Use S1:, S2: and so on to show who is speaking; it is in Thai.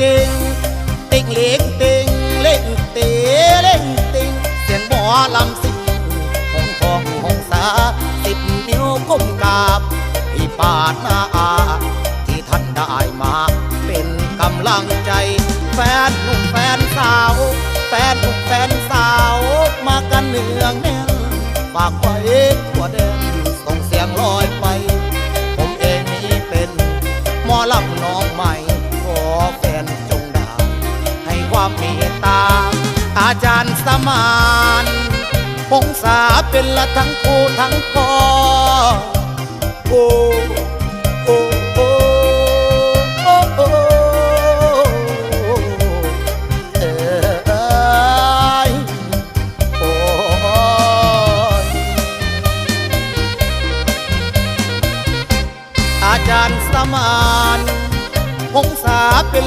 S1: ติงติงเล็งติงเล่งเตเล่งติงเสียงหมอลำสิงห้องทองห้องสา10 นิ้วก้มกราบที่ปาดหน้าที่ท่านได้มาเป็นกำลังใจแฟนหนุ่มแฟนสาวแฟนหนุ่มแฟนสาวมากันเนืองแน่นฝากไว้ทั่วแดนส่งเสียงลอยไปผมเองนี้เป็นหมอลำน้องใหม่ขอแฟนจงได้ให้ความเมตตาอาจารย์สมานพงษาเป็นละทั้งคู่ทั้งพ่อโอ้โอ้โอ้โอ้โอ้อาจารย์สมานพงษาเป็น